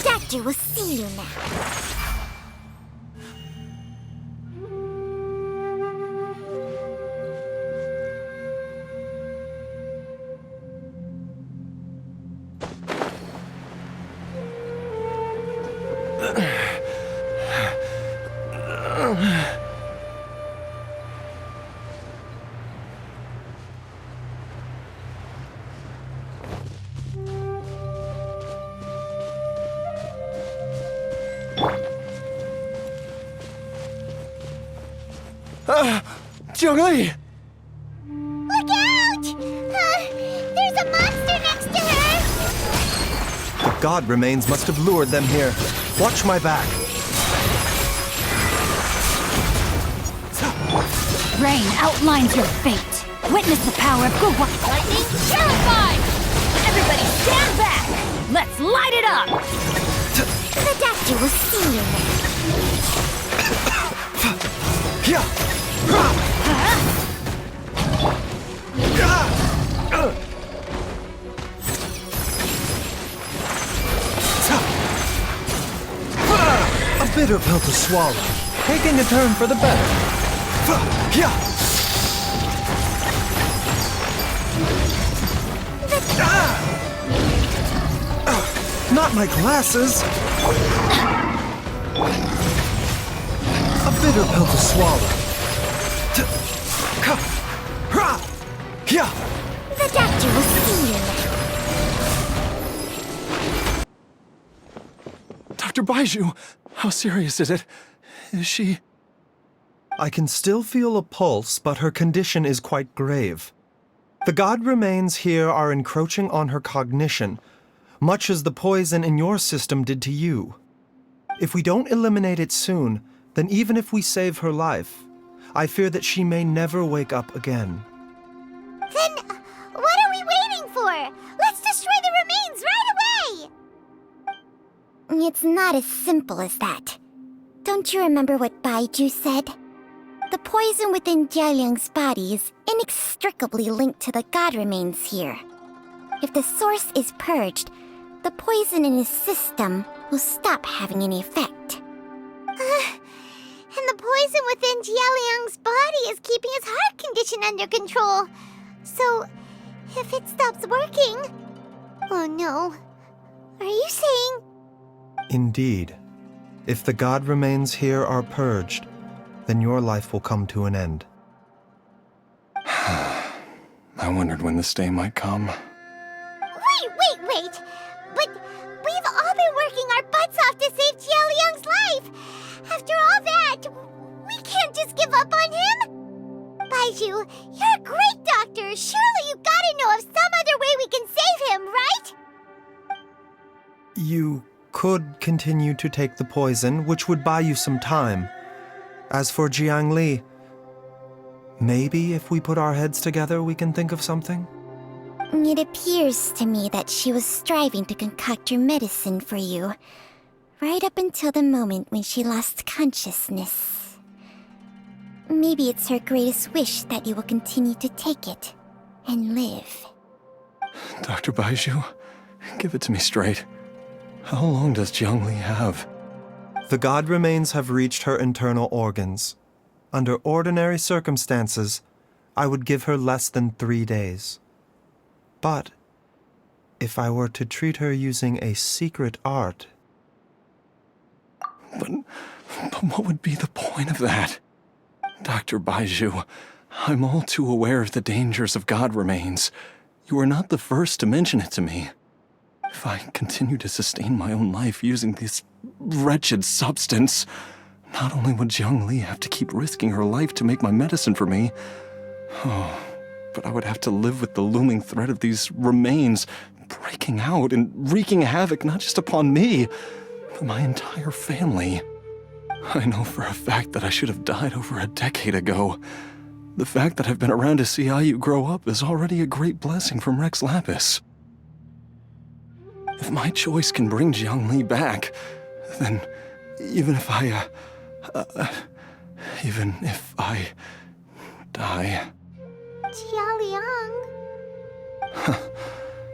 The doctor will see you now. Jiangli! Look out! There's a monster next to her! The god remains must have lured them here. Watch my back. Rain outlines your fate. Witness the power of good lightning. Terrified! Everybody stand back! Let's light it up! The doctor will see you now. A bitter pill to swallow, taking a turn for the better. Not my glasses! A bitter pill to swallow. The doctor will see you now. Dr. Baiju, how serious is it? Is she... I can still feel a pulse, but her condition is quite grave. The god remains here are encroaching on her cognition, much as the poison in your system did to you. If we don't eliminate it soon, then even if we save her life, I fear that she may never wake up again. Then, what are we waiting for? Let's destroy the remains right away! It's not as simple as that. Don't you remember what Baiju said? The poison within Jialiang's body is inextricably linked to the god remains here. If the source is purged, the poison in his system will stop having any effect. And the poison within Jialiang's body is keeping his heart condition under control. So, if it stops working... Oh no. Are you saying... Indeed. If the god remains here are purged, then your life will come to an end. I wondered when this day might come. Wait! But we've all been working our butts off to save Jialiang's life! After all that, we can't just give up on him! Baiju, you're a great doctor! Surely you gotta know of some other way we can save him, right? You could continue to take the poison, which would buy you some time. As for Jiangli, maybe if we put our heads together, we can think of something? It appears to me that she was striving to concoct your medicine for you, right up until the moment when she lost consciousness. Maybe it's her greatest wish that you will continue to take it and live. Dr. Baiju, give it to me straight. How long does Jiangli have? The god remains have reached her internal organs. Under ordinary circumstances, I would give her less than 3 days. But if I were to treat her using a secret art... But what would be the point of that? Dr. Baiju, I'm all too aware of the dangers of god remains. You are not the first to mention it to me. If I continue to sustain my own life using this wretched substance, not only would Jiangli have to keep risking her life to make my medicine for me, but I would have to live with the looming threat of these remains breaking out and wreaking havoc not just upon me, but my entire family. I know for a fact that I should have died over a decade ago. The fact that I've been around to see how you grow up is already a great blessing from Rex Lapis. If my choice can bring Jiangli back, then even if I die... Jialiang...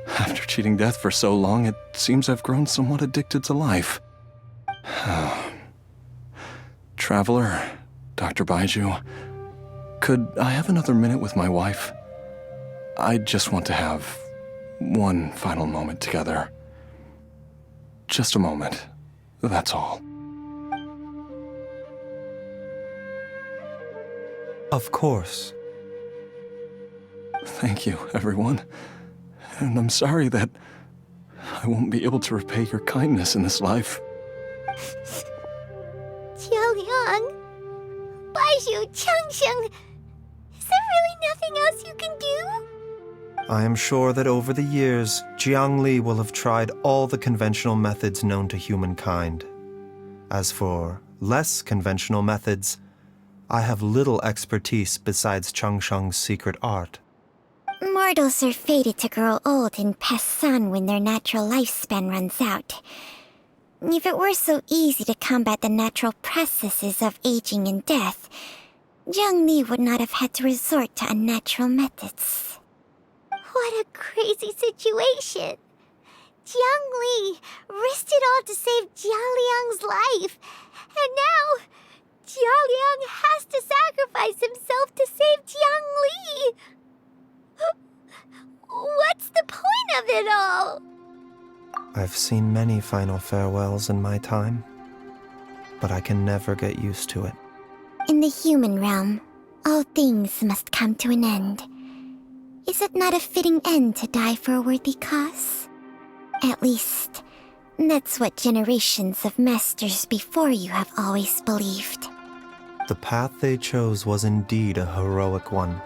After cheating death for so long, it seems I've grown somewhat addicted to life. Traveler, Dr. Baiju, could I have another minute with my wife? I just want to have one final moment together. Just a moment, that's all. Of course. Thank you, everyone. And I'm sorry that I won't be able to repay your kindness in this life. Jialiang, Baiju, Changsheng, is there really nothing else you can do? I am sure that over the years, Jiang Li will have tried all the conventional methods known to humankind. As for less conventional methods, I have little expertise besides Changsheng's secret art. Mortals are fated to grow old and pass on when their natural lifespan runs out. If it were so easy to combat the natural processes of aging and death, Jiang Li would not have had to resort to unnatural methods. What a crazy situation! Jiang Li risked it all to save Jialiang's life, and now Jialiang has to sacrifice himself to save Jiang Li! What's the point of it all? I've seen many final farewells in my time, but I can never get used to it. In the human realm, all things must come to an end. Is it not a fitting end to die for a worthy cause? At least, that's what generations of masters before you have always believed. The path they chose was indeed a heroic one.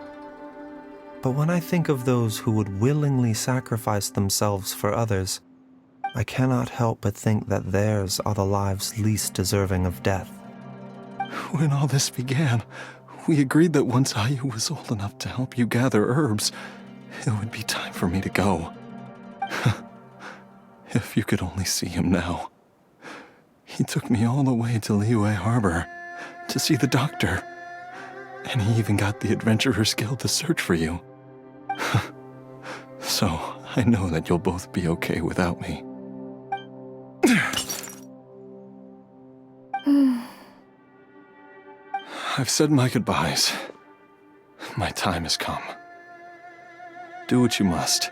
But when I think of those who would willingly sacrifice themselves for others, I cannot help but think that theirs are the lives least deserving of death. When all this began, we agreed that once Ayu was old enough to help you gather herbs, it would be time for me to go. If you could only see him now. He took me all the way to Liyue Harbor to see the doctor. And he even got the Adventurers Guild to search for you. So, I know that you'll both be okay without me. I've said my goodbyes. My time has come. Do what you must.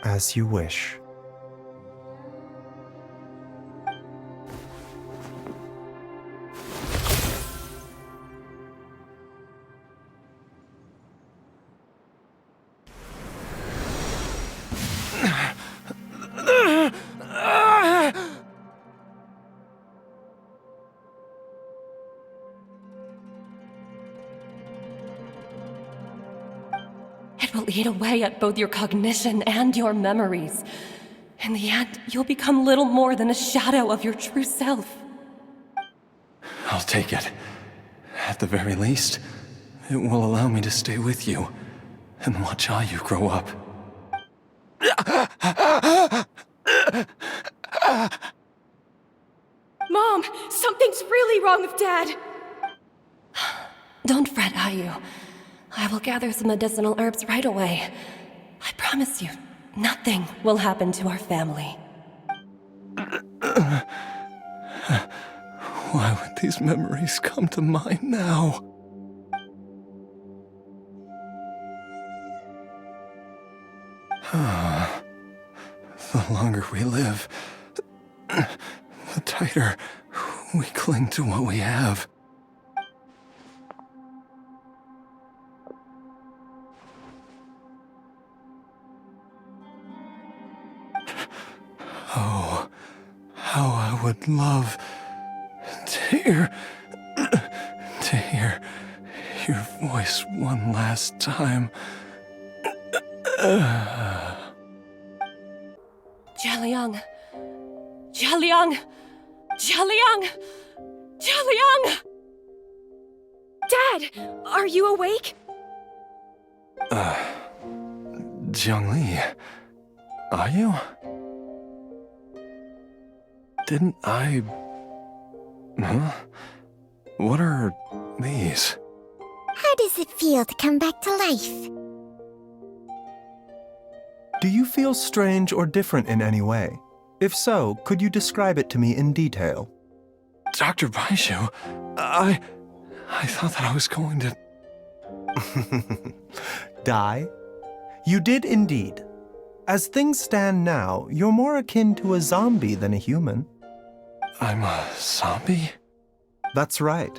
As you wish. It will eat away at both your cognition and your memories. In the end, you'll become little more than a shadow of your true self. I'll take it. At the very least, it will allow me to stay with you and watch Ayu grow up. Mom, something's really wrong with Dad! Don't fret, Ayu. I will gather some medicinal herbs right away. I promise you, nothing will happen to our family. Why would these memories come to mind now? The longer we live, the tighter we cling to what we have. Oh, how I would love to hear your voice one last time. Jialiang! Jialiang! Jialiang! Jialiang! Dad, are you awake? Jiang Li, are you? Didn't I... Huh? What are these? How does it feel to come back to life? Do you feel strange or different in any way? If so, could you describe it to me in detail? Dr. Baizhu, I thought that I was going to... Die? You did indeed. As things stand now, you're more akin to a zombie than a human. I'm a zombie? That's right.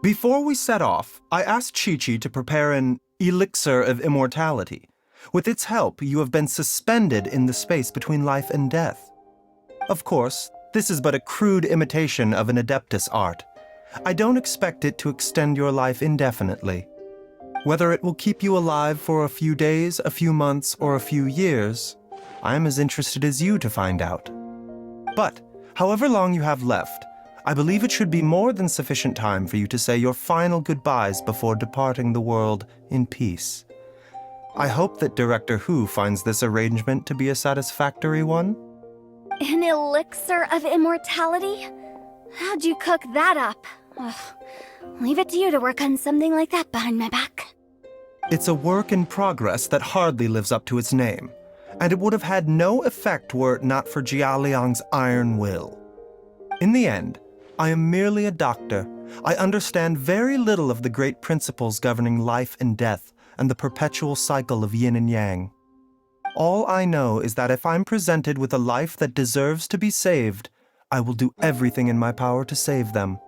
Before we set off, I asked Chi-Chi to prepare an elixir of immortality. With its help, you have been suspended in the space between life and death. Of course, this is but a crude imitation of an Adeptus art. I don't expect it to extend your life indefinitely. Whether it will keep you alive for a few days, a few months, or a few years, I am as interested as you to find out. But, however long you have left, I believe it should be more than sufficient time for you to say your final goodbyes before departing the world in peace. I hope that Director Hu finds this arrangement to be a satisfactory one. An elixir of immortality? How'd you cook that up? Ugh. Leave it to you to work on something like that behind my back. It's a work in progress that hardly lives up to its name, and it would have had no effect were it not for Jia Liang's iron will. In the end, I am merely a doctor. I understand very little of the great principles governing life and death and the perpetual cycle of yin and yang. All I know is that if I'm presented with a life that deserves to be saved, I will do everything in my power to save them.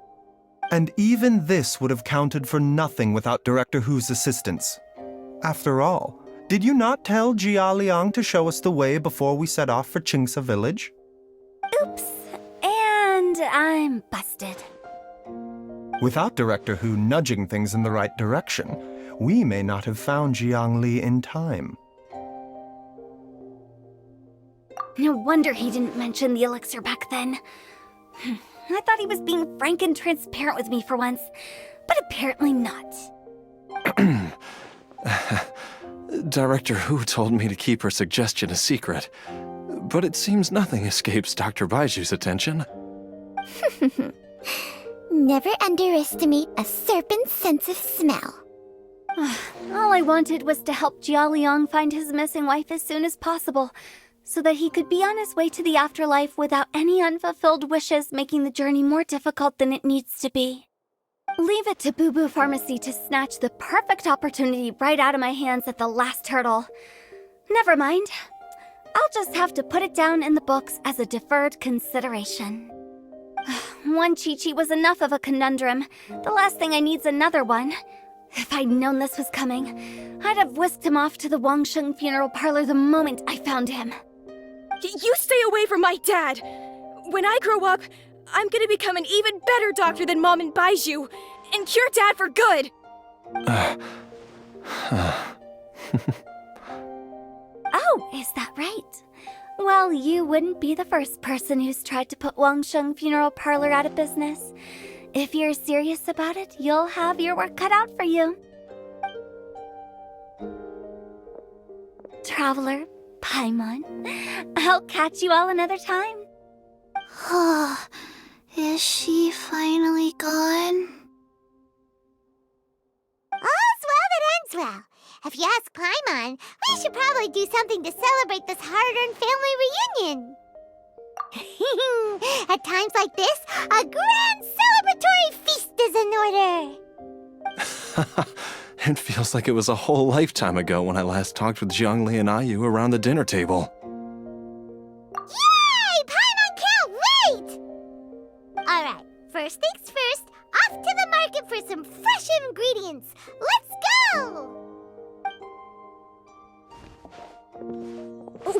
And even this would have counted for nothing without Director Hu's assistance. After all, did you not tell Jia Liang to show us the way before we set off for Qingce village? Oops. And I'm busted. Without Director Hu nudging things in the right direction, we may not have found Jiangli in time. No wonder he didn't mention the elixir back then. I thought he was being frank and transparent with me for once, but apparently not. Director Hu told me to keep her suggestion a secret, but it seems nothing escapes Dr. Baiju's attention. Never underestimate a serpent's sense of smell. All I wanted was to help Jia Liang find his missing wife as soon as possible, so that he could be on his way to the afterlife without any unfulfilled wishes making the journey more difficult than it needs to be. Leave it to Boo Boo Pharmacy to snatch the perfect opportunity right out of my hands at the last hurdle. Never mind. I'll just have to put it down in the books as a deferred consideration. One Chi-Chi was enough of a conundrum. The last thing I need's another one. If I'd known this was coming, I'd have whisked him off to the Wangsheng funeral parlor the moment I found him. You stay away from my dad! When I grow up, I'm gonna become an even better doctor than Mom and Baizhu, and cure Dad for good! Oh, is that right? Well, you wouldn't be the first person who's tried to put Wangsheng funeral parlor out of business. If you're serious about it, you'll have your work cut out for you. Traveler, Paimon, I'll catch you all another time. Oh, is she finally gone? All's well that ends well. If you ask Paimon, we should probably do something to celebrate this hard-earned family reunion. At times like this, a grand celebratory feast is in order. It feels like it was a whole lifetime ago when I last talked with Jiangli and Ayu around the dinner table. Yay! Paimon can't wait! Alright, first things first, off to the market for some fresh ingredients. Let's go!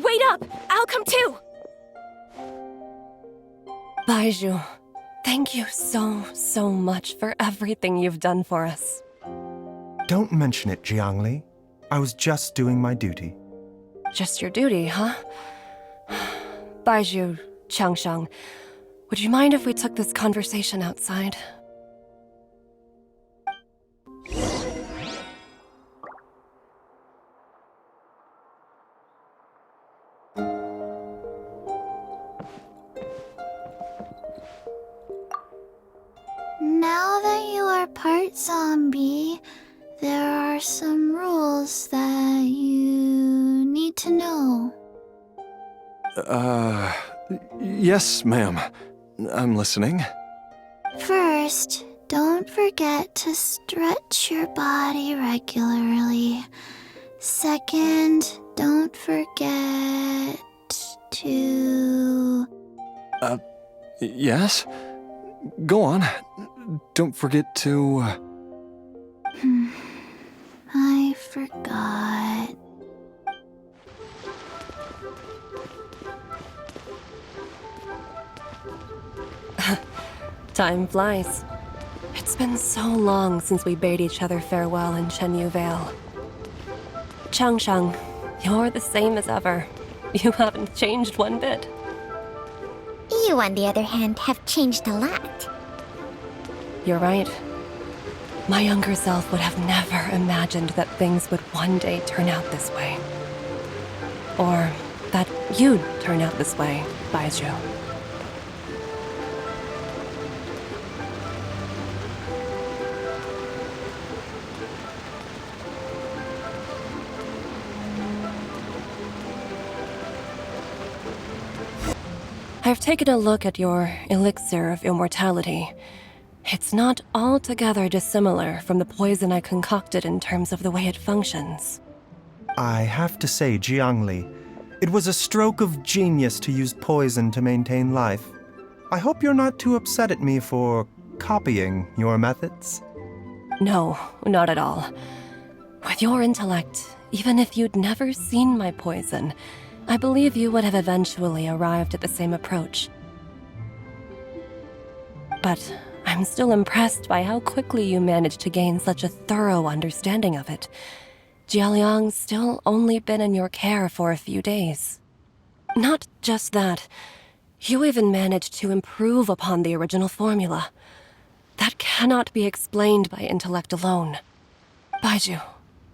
Wait up! I'll come too! Baizhu, thank you so much for everything you've done for us. Don't mention it, Jiangli. I was just doing my duty. Just your duty, huh? Baizhu, Changsheng, would you mind if we took this conversation outside? Now that you are part zombie, there are some rules that you need to know. Yes, ma'am. I'm listening. First, don't forget to stretch your body regularly. Second, don't forget to... Yes? Go on. Don't forget to... I forgot. Time flies. It's been so long since we bade each other farewell in Chenyu Vale. Changshang, you're the same as ever. You haven't changed one bit. You, on the other hand, have changed a lot. You're right. My younger self would have never imagined that things would one day turn out this way. Or that you'd turn out this way, Baizhu. I've taken a look at your elixir of immortality. It's not altogether dissimilar from the poison I concocted in terms of the way it functions. I have to say, Jiangli, it was a stroke of genius to use poison to maintain life. I hope you're not too upset at me for copying your methods. No, not at all. With your intellect, even if you'd never seen my poison, I believe you would have eventually arrived at the same approach. But I'm still impressed by how quickly you managed to gain such a thorough understanding of it. Jialiang's still only been in your care for a few days. Not just that, you even managed to improve upon the original formula. That cannot be explained by intellect alone. Baizhu,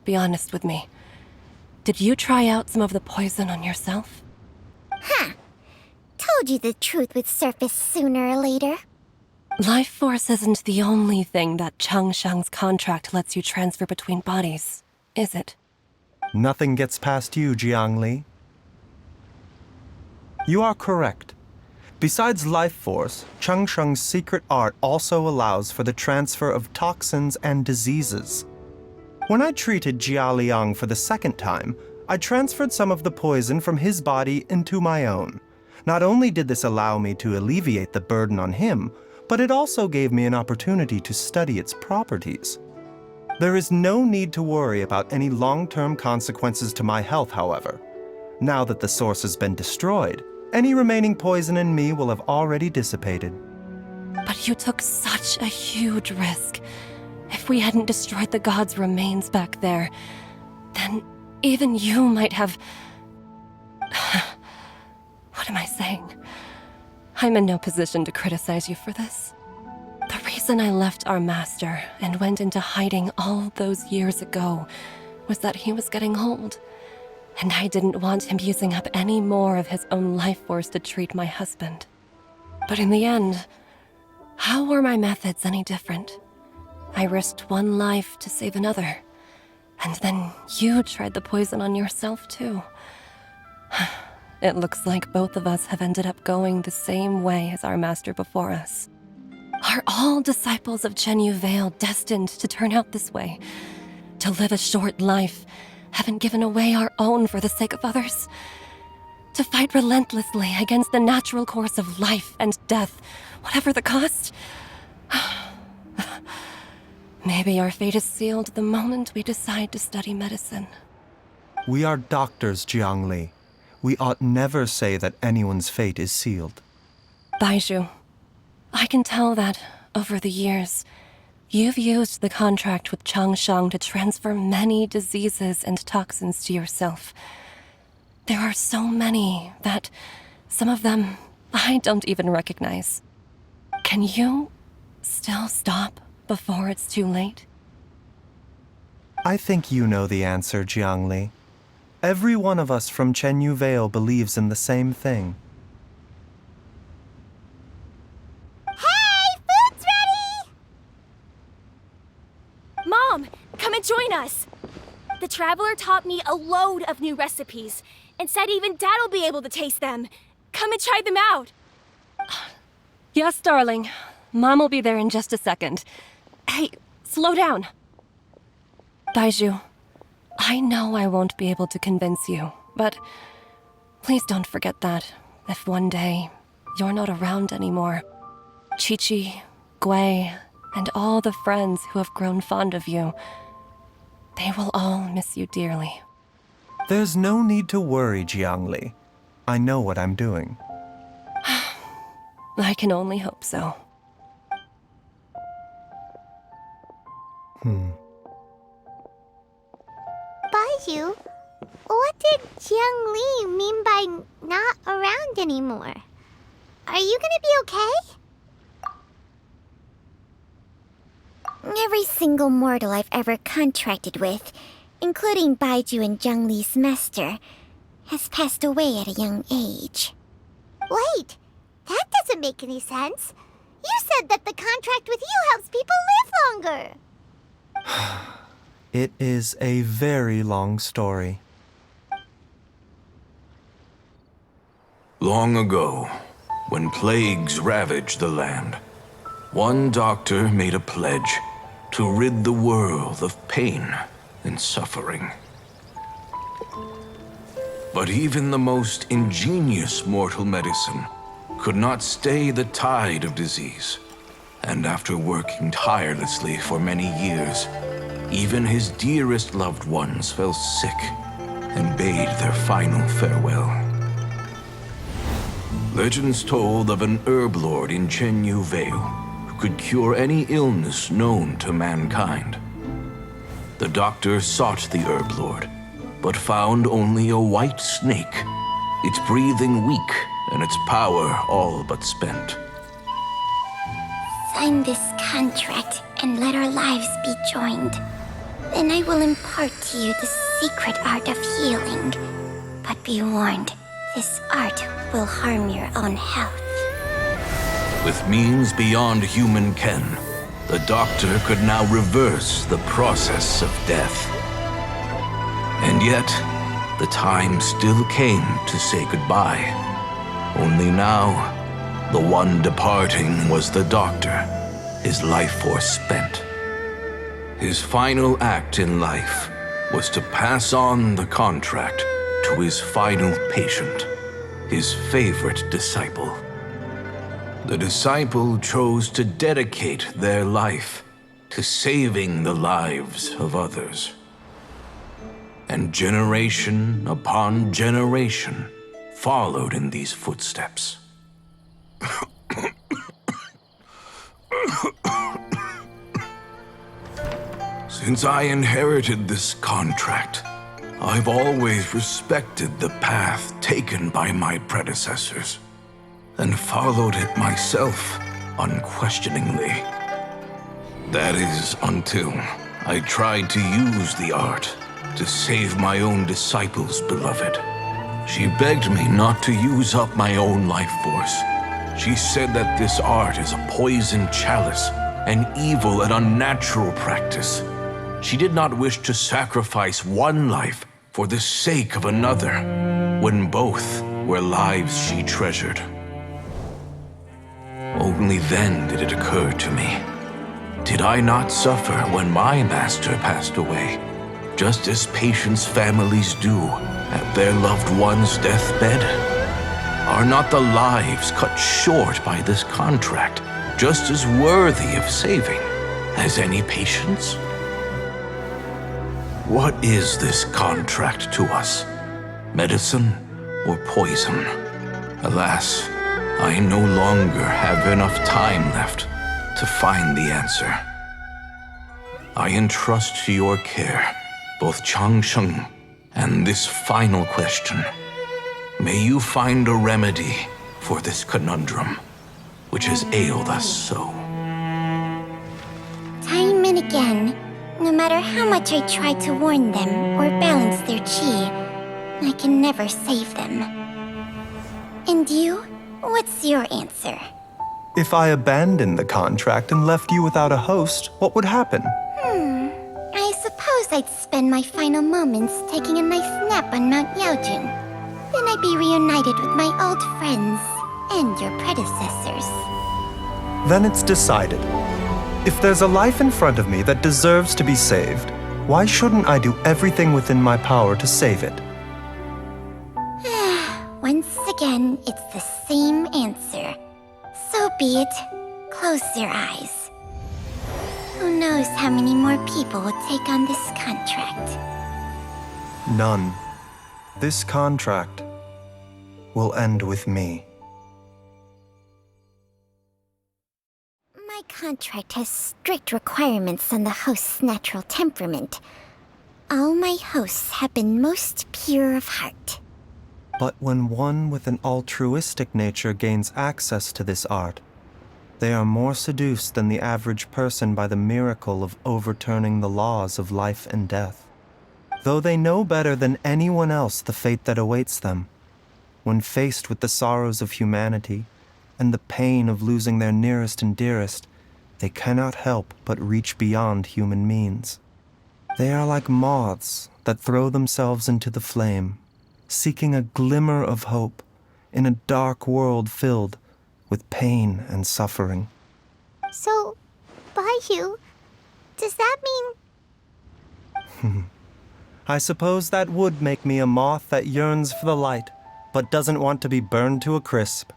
be honest with me. Did you try out some of the poison on yourself? Told you the truth would surface sooner or later. Life force isn't the only thing that Changshang's contract lets you transfer between bodies, is it? Nothing gets past you, Jiangli. You are correct. Besides life force, Changsheng's secret art also allows for the transfer of toxins and diseases. When I treated Jia Liang for the second time, I transferred some of the poison from his body into my own. Not only did this allow me to alleviate the burden on him, but it also gave me an opportunity to study its properties. There is no need to worry about any long-term consequences to my health, however. Now that the source has been destroyed, any remaining poison in me will have already dissipated. But you took such a huge risk. If we hadn't destroyed the god's remains back there, then even you might have... What am I saying? I'm in no position to criticize you for this. The reason I left our master and went into hiding all those years ago was that he was getting old, and I didn't want him using up any more of his own life force to treat my husband. But in the end, how were my methods any different? I risked one life to save another, and then you tried the poison on yourself too. It looks like both of us have ended up going the same way as our master before us. Are all disciples of Chenyu Vale destined to turn out this way? To live a short life, having given away our own for the sake of others? To fight relentlessly against the natural course of life and death, whatever the cost? Maybe our fate is sealed the moment we decide to study medicine. We are doctors, Jiangli. We ought never say that anyone's fate is sealed. Baizhu, I can tell that, over the years, you've used the contract with Changshang to transfer many diseases and toxins to yourself. There are so many that, some of them, I don't even recognize. Can you still stop before it's too late? I think you know the answer, Jiangli. Every one of us from Chenyu Vale believes in the same thing. Hey, food's ready! Mom, come and join us! The Traveler taught me a load of new recipes, and said even Dad'll be able to taste them. come and try them out. Yes, darling. Mom will be there in just a second. Hey, slow down. Baizhu, I know I won't be able to convince you, but please don't forget that if one day you're not around anymore, Chi-Chi, Gui, and all the friends who have grown fond of you, they will all miss you dearly. There's no need to worry, Jiangli. I know what I'm doing. I can only hope so. Baizhu, what did Jiang Li mean by not around anymore? Are you gonna be okay? Every single mortal I've ever contracted with, including Baizhu and Jiang Li's master, has passed away at a young age. Wait, that doesn't make any sense. You said that the contract with you helps people live longer. It is a very long story. Long ago, when plagues ravaged the land, one doctor made a pledge to rid the world of pain and suffering. But even the most ingenious mortal medicine could not stay the tide of disease. And after working tirelessly for many years, even his dearest loved ones fell sick and bade their final farewell. Legends told of an herb lord in Chenyu Vale who could cure any illness known to mankind. The doctor sought the herb lord, but found only a white snake, its breathing weak and its power all but spent. Sign this contract and let our lives be joined. Then I will impart to you the secret art of healing. But be warned, this art will harm your own health. With means beyond human ken, the doctor could now reverse the process of death. And yet, the time still came to say goodbye. Only now, the one departing was the doctor, his life force spent. His final act in life was to pass on the contract to his final patient, his favorite disciple. The disciple chose to dedicate their life to saving the lives of others. And generation upon generation followed in these footsteps. Since I inherited this contract, I've always respected the path taken by my predecessors and followed it myself unquestioningly. That is until I tried to use the art to save my own disciple's beloved. She begged me not to use up my own life force. She said that this art is a poison chalice, an evil and unnatural practice. She did not wish to sacrifice one life for the sake of another, when both were lives she treasured. Only then did it occur to me. Did I not suffer when my master passed away, just as patients' families do at their loved one's deathbed? Are not the lives cut short by this contract just as worthy of saving as any patient's? What is this contract to us? Medicine or poison? Alas, I no longer have enough time left to find the answer. I entrust to your care both Changsheng and this final question. May you find a remedy for this conundrum, which has ailed us so. Time and again, no matter how much I try to warn them or balance their chi, I can never save them. And you? What's your answer? If I abandoned the contract and left you without a host, what would happen? I suppose I'd spend my final moments taking a nice nap on Mount Yaojun. Then I'd be reunited with my old friends and your predecessors. Then it's decided. If there's a life in front of me that deserves to be saved, why shouldn't I do everything within my power to save it? Once again, it's the same answer. So be it. Close your eyes. Who knows how many more people will take on this contract? None. This contract will end with me. My contract has strict requirements on the host's natural temperament. All my hosts have been most pure of heart. But when one with an altruistic nature gains access to this art, they are more seduced than the average person by the miracle of overturning the laws of life and death. Though they know better than anyone else the fate that awaits them, when faced with the sorrows of humanity and the pain of losing their nearest and dearest, they cannot help but reach beyond human means. They are like moths that throw themselves into the flame, seeking a glimmer of hope in a dark world filled with pain and suffering. So, Bayou, does that mean... I suppose that would make me a moth that yearns for the light, but doesn't want to be burned to a crisp.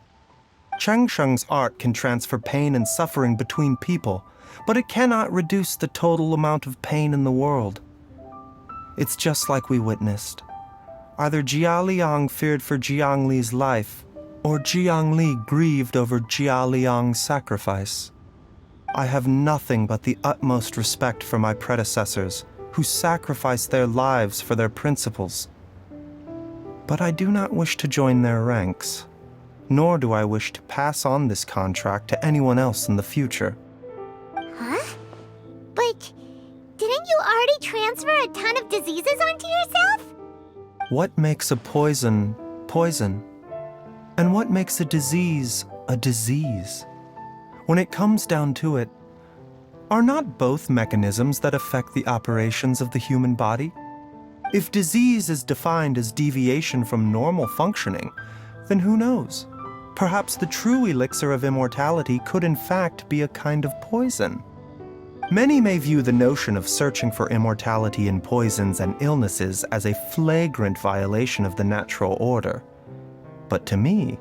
Cheng Sheng's art can transfer pain and suffering between people, but it cannot reduce the total amount of pain in the world. It's just like we witnessed. Either Jia Liang feared for Jiang Li's life, or Jiang Li grieved over Jia Liang's sacrifice. I have nothing but the utmost respect for my predecessors, who sacrificed their lives for their principles. But I do not wish to join their ranks, nor do I wish to pass on this contract to anyone else in the future. Huh? But didn't you already transfer a ton of diseases onto yourself? What makes a poison poison? And what makes a disease a disease? When it comes down to it, are not both mechanisms that affect the operations of the human body? If disease is defined as deviation from normal functioning, then who knows? Perhaps the true elixir of immortality could in fact be a kind of poison. Many may view the notion of searching for immortality in poisons and illnesses as a flagrant violation of the natural order. But to me,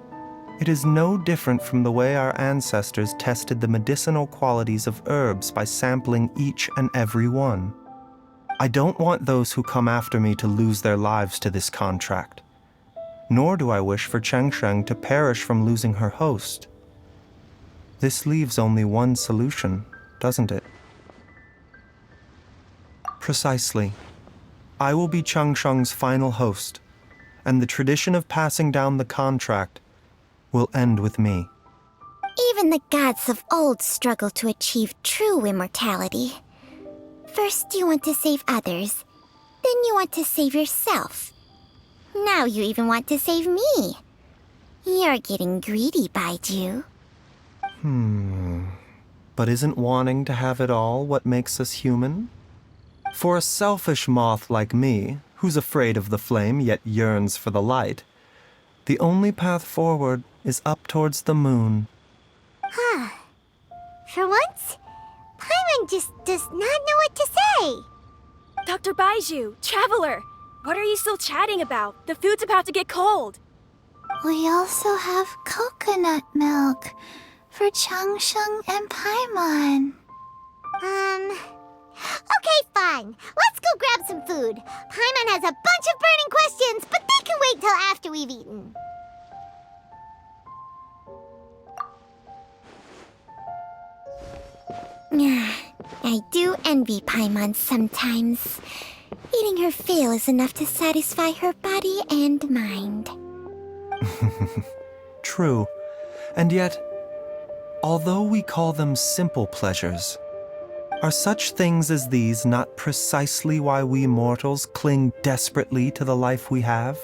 it is no different from the way our ancestors tested the medicinal qualities of herbs by sampling each and every one. I don't want those who come after me to lose their lives to this contract. Nor do I wish for Cheng Sheng to perish from losing her host. This leaves only one solution, doesn't it? Precisely. I will be Cheng Sheng's final host, and the tradition of passing down the contract will end with me. Even the gods of old struggle to achieve true immortality. First you want to save others, then you want to save yourself. Now you even want to save me. You're getting greedy, Baiju. But isn't wanting to have it all what makes us human? For a selfish moth like me, who's afraid of the flame yet yearns for the light, the only path forward is up towards the moon. For once, Paimon just does not know what to say. Dr. Baiju, Traveler, what are you still chatting about? The food's about to get cold. We also have coconut milk for Cheng Sheng and Paimon. Okay, fine. Let's go grab some food. Paimon has a bunch of burning questions, but they can wait till after we've eaten. I do envy Paimon sometimes. Eating her fill is enough to satisfy her body and mind. True. And yet, although we call them simple pleasures, are such things as these not precisely why we mortals cling desperately to the life we have?